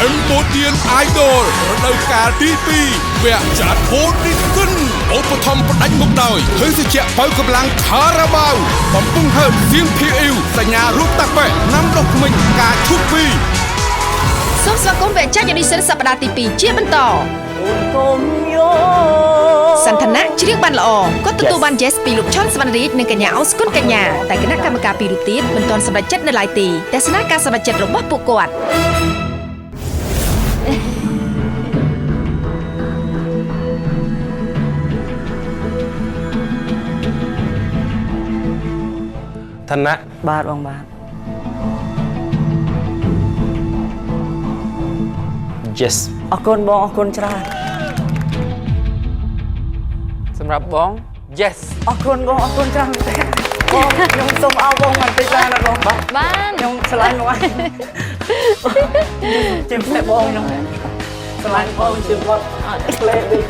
Cambodian Idol រដូវកាលទី2វគ្គចល័តហូឌីសិនឧបត្ថម្ភផ្ដាច់មុខដោយឃើញត្រជាក់បើកម្លាំងខារ៉ាបាវបំពុងហើបសៀងភីអ៊ីវសញ្ញារូបតាក់ប៉ែណាំដុសក្មេងការឈប់ពីសូមស្វាគមន៍វគ្គចល័តយូឌីសិនសប្តាហ៍ទី2ជាបន្តសន្តានៈជ្រៀងបានល្អក៏ទទួលបាន Yes ពីលោកឆនសវណ្ណរាជនិងកញ្ញាអូស្គុណកញ្ញាតែគណៈកម្មការពីររូបទៀតមិនទាន់សម្រេចចិត្តនៅឡើយទេទស្សនាការសម្រេចចិត្តរបស់ពួកគាត់ឋានៈបាទបងបាទ Yes អរគុណបងអរគុណច្រើនសម្រាប់បង Yes អរគុណបងអរគុណច្រើនមែនទេបងខ្ញុំសូមអរបងមិនពេកច្រើនណាបងបានខ្ញុំឆ្លាញ់បងជិះផ្លែបងខ្ញុំឆ្លាញ់បងជិះគាត់អត់ផ្លែដូច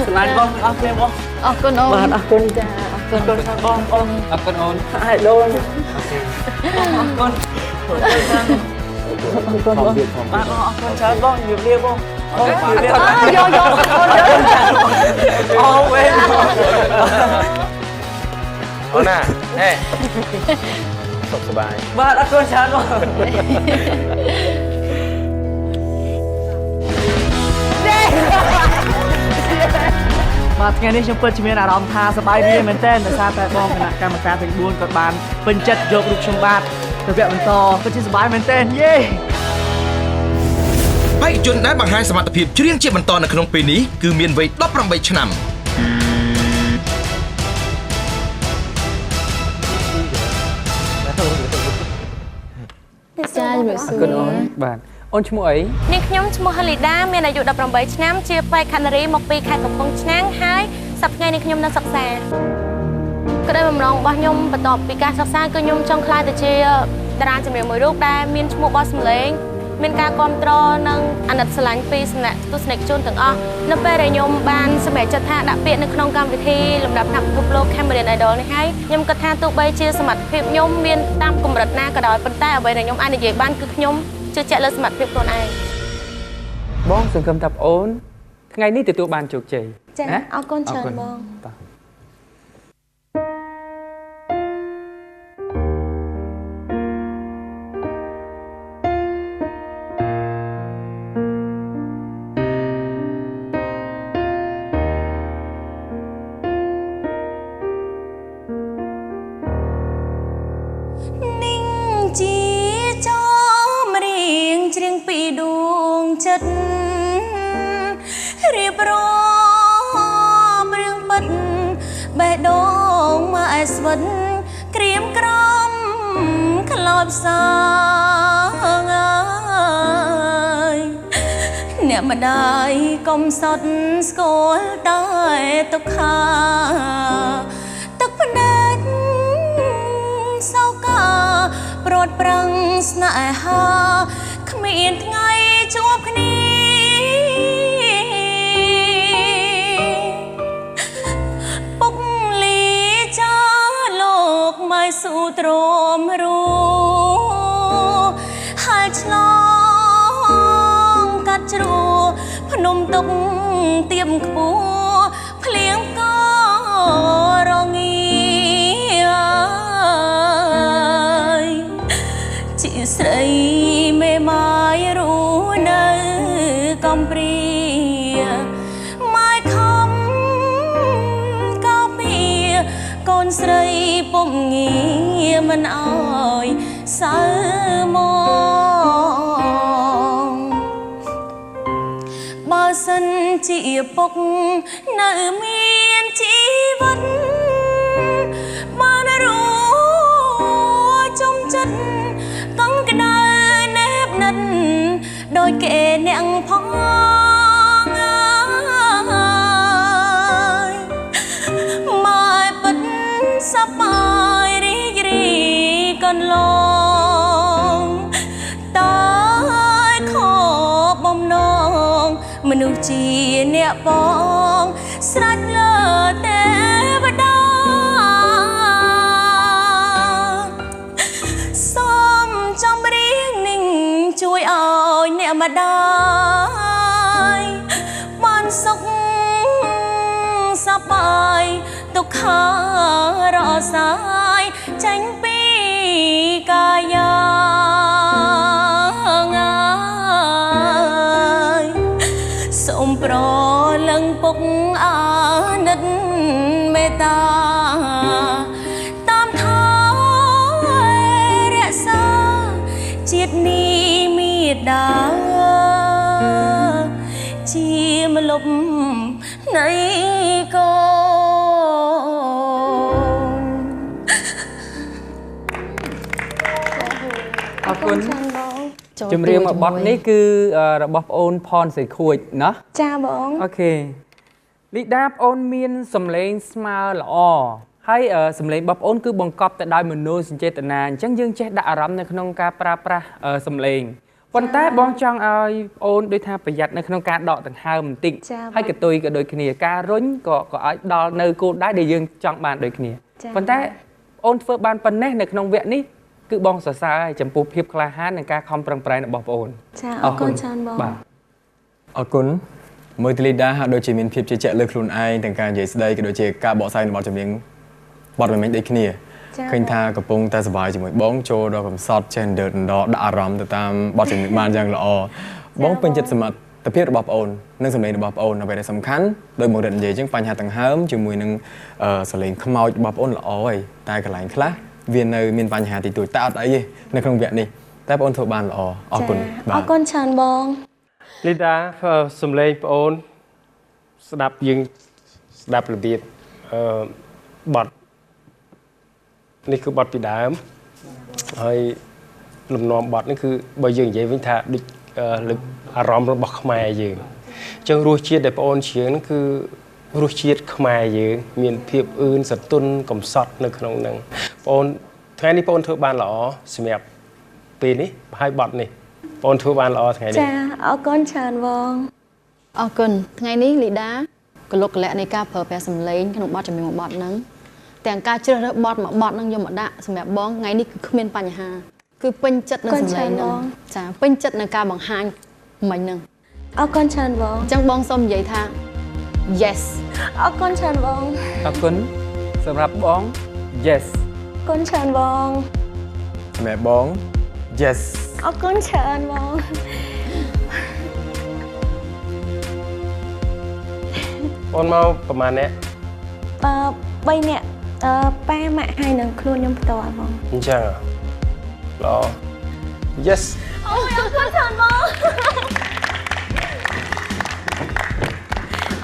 ឆ្លាញ់បងអរគុណបងអរគុណអូនបាទអរគុណចាអរគុណបងអូនអរគុណអូនហើយដូនអរគុណអរគុណបងបាទអរគុណច្រើនបងជម្រាបបងអូយយកអូវេអូនណាហេសុខសប្បាយបាទអរគុណច្រើនបងបាទថ្ងៃនេះខ្ញុំពិតជាមានអារម្មណ៍ថាសប្បាយរីកមែនទែនដោយសារតែបងគណៈកម្មការទាំង4គាត់បានពេញចិត្តយករូបខ្ញុំបាទទៅវគ្គបន្តពិតជាសប្បាយមែនទែនយេបេក្ខជនដែលបង្ហាញសមត្ថភាពច្រៀងជាបន្តនៅក្នុងពេលនេះគឺមានវ័យ18ឆ្នាំចាជំរាបសួរអរគុណអូនបាទអូនឈ្មោះអីនាងខ្ញុំឈ្មោះហលីដាមានអាយុ18ឆ្នាំជាបេក្ខនារីមកពីខេត្តកំពង់ឆ្នាំងហើយសប្តាហ៍ថ្ងៃនេះខ្ញុំនៅសិក្សាក្តីបំណងរបស់ខ្ញុំបន្ទាប់ពីការសិក្សាគឺខ្ញុំចង់ក្លាយទៅជាតារាចម្រៀងមួយរូបដែលមានឈ្មោះបោះសម្លេងមានការគ្រប់គ្រងនិងអាណិតស្រឡាញ់ពីសំណាក់ទស្សនិកជនទាំងអស់នៅពេលដែលខ្ញុំបានសម្រេចចិត្តថាដាក់ពាក្យនៅក្នុងកម្មវិធីលំដាប់ថ្នាក់ពិភពលោក Cambodian Idol នេះហើយខ្ញុំគិតថាទោះបីជាសមត្ថភាពខ្ញុំមានតាមកម្រិតណាក៏ដោយប៉ុន្តែអ្វីដែលខ្ញុំអាចនិយាយបានគឺខ្ញុំជឿជាក់លើសមត្ថភាពខ្លួនឯងបងសង្ឃឹមថាប្អូនថ្ងៃនេះទទួលបានជោគជ័យចាអរគុណច្រើនបងរៀបរាប់រឿងពិតបេះដូងមកឯស្វិតក្រៀមក្រំខ្លោចផ្សងអើយអ្នកម្ដាយកុំសត់ស្គាល់តែទុក្ខាទឹកភ្នែកសោកាព្រាត់ប្រាំងស្នេហាគ្មានថ្ងៃជួបគ្នាពុកលីចាលោកមិនស៊ូទ្រាំរួហើយឆ្លងកាត់ជ្រោះភ្នំទុកទៀមខ្ពស់ភ្លៀងក៏រងាជាស្រីមេម៉ាយរួនៅកំព្រាម៉ាយខំកោពីកូនស្រីពុំងាមិនអើយសៅមកបើសិនជាពុកនៅមានជីវិតបានរួចចំចិត្តកង់ក្តៅណែបនិតដូចគេអ្នកផងម៉ែពិតសប្បាយរីករាយកន្លងតើខកបំណងមនុស្សជាអ្នកបងស្រេចលើទេវតាសូមចំរៀងនឹងជួយអ ឲ្យអ្នកម្ដាយបានសុខសប្បាយទុក្ខរសាយចេញពីកាយាសូមប្រលឹងពុកអាណិតមេត្តាតាមថែរក្សាជាតិនេះមេដាជាម្លប់នៃកូនអរគុណជំរាបមកបទនេះគឺរបស់ប្អូនផនសៃខួចណាចាបងអូខេលីដាប្អូនមានសម្លេងស្មើល្អហើយសម្លេងរបស់ប្អូនគឺបង្កប់ទៅដោយមនោសញ្ចេតនាអញ្ចឹងយើងចេះដាក់អារម្មណ៍នៅក្នុងការប្រើប្រាស់សម្លេងប៉ុន្តែបងចង់ឲ្យប្អូនដូចថាប្រយ័ត្ននៅក្នុងការដកដង្ហើមបន្តិចហើយកតុយក៏ដូចគ្នាការរុញក៏ឲ្យដល់នៅគោលដៅដែលយើងចង់បានដូចគ្នាប៉ុន្តែប្អូនធ្វើបានប៉ុណ្ណេះនៅក្នុងវគ្គនេះគឺបងសរសើរឲ្យចំពោះភាពក្លាហាននិងការខំប្រឹងប្រែងរបស់ប្អូនចាអរគុណច្រើនបងបាទអរគុណមើលទលីដាហាក់ដូចជាមានភាពជឿជាក់លើខ្លួនឯងទាំងការនិយាយស្ដីក៏ដូចជាការបកស្រាយនៅបទចម្រៀងបទរមិញដូចគ្នាឃើញថាកំពុងតែសប្បាយជាមួយបងចូលដល់កំសត់ចេះដឺដណ្ដដាក់អារម្មណ៍ទៅតាមបទចម្រៀងបានយ៉ាងល្អបងពេញចិត្តសមត្ថភាពរបស់ប្អូននិងសម្លេងរបស់ប្អូនអ្វីដែលសំខាន់ដោយមករិទ្ធនិយាយអញ្ចឹងបញ្ហាដង្ហើមជាមួយនឹងសម្លេងខ្មោចរបស់ប្អូនល្អហើយតែកន្លែងខ្លះវានៅមានបញ្ហាតិចតួចតែអត់អីទេនៅក្នុងវគ្គនេះតែបងធ្វើបានល្អអរគុណបាទអរគុណច្រើនបងលីដាសំឡេងប្អូនស្ដាប់យើងស្ដាប់របៀបបទនេះគឺបទពីដើមហើយលំនាំបទនេះគឺបើយើងនិយាយវិញថាដូចលើកអារម្មណ៍របស់ខ្មែរយើងអញ្ចឹងរសជាតិដែលប្អូនច្រៀងហ្នឹងគឺរសជាតិខ្មែរយើងមានភាពអឿនសន្ទុនកំសត់នៅក្នុងហ្នឹងបងថ្ងៃនេះបងធ្វើបានល្អសម្រាប់ពេលនេះហើយបទនេះបងធ្វើបានល្អថ្ងៃនេះចាអរគុណច្រើនបងអរគុណថ្ងៃនេះលីដាកលុកកលៈនៃការប្រើប្រាស់សម្លេងក្នុងបទចម្រៀងមួយបទហ្នឹងទាំងការជ្រើសរើសបទមួយបទហ្នឹងយកមកដាក់សម្រាប់បងថ្ងៃនេះគឺគ្មានបញ្ហាគឺពេញចិត្តនឹងសម្លេងហ្នឹងចាពេញចិត្តនឹងការបង្ហាញមិញហ្នឹងអរគុណច្រើនបងអញ្ចឹងបងសូមនិយាយថា yes អរគុណច្រើនបងអរគុណសម្រាប់បង yes អរគុណច្រើនបងសម្រាប់បង yes អរគុណច្រើនបងបងមកប្រហែលអ្នក3នាក់ប៉ាម៉ាក់ហើយនឹងខ្លួនខ្ញុំផ្ទាល់បងអញ្ចឹងល្អ yes អូយអរគុណច្រើនបង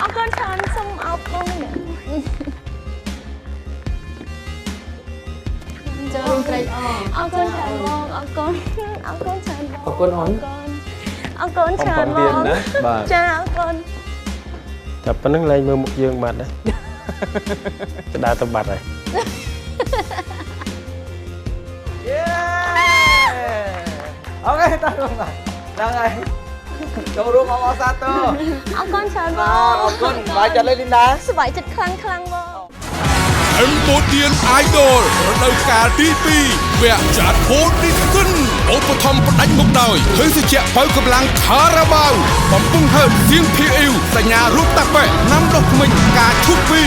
អរគុណច្រើនសូមអរគុណចូលត្រេកអរអរគុណច្រើនបងអរគុណអរគុណច្រើនបងអរគុណអូនអរគុណច្រើនបងចាអរគុណតែប៉ុណ្្នឹងលែងមើលមុខយើងបាត់ណាទៅដើរទៅបាត់ហើយអូខេតោះបងហ្នឹងហើយចូលរួមអបអរសាទរអរគុណច្រើនបងអរគុណបាយចិត្តលេងលីណាសប្បាយចិត្តខ្លាំងបងEmbodian Idol រដូវកាលទី2វគ្គចាត់ហូតឌីសិនឧបត្ថម្ភផ្ដាច់មុខដោយភេសជ្ជៈបើកម្លាំងខារ៉ាបាវបំពង់ហើបសៀងភីអ៊ីវសញ្ញារូបតាប៉ែណាំដុសធ្មេញការឈុតពី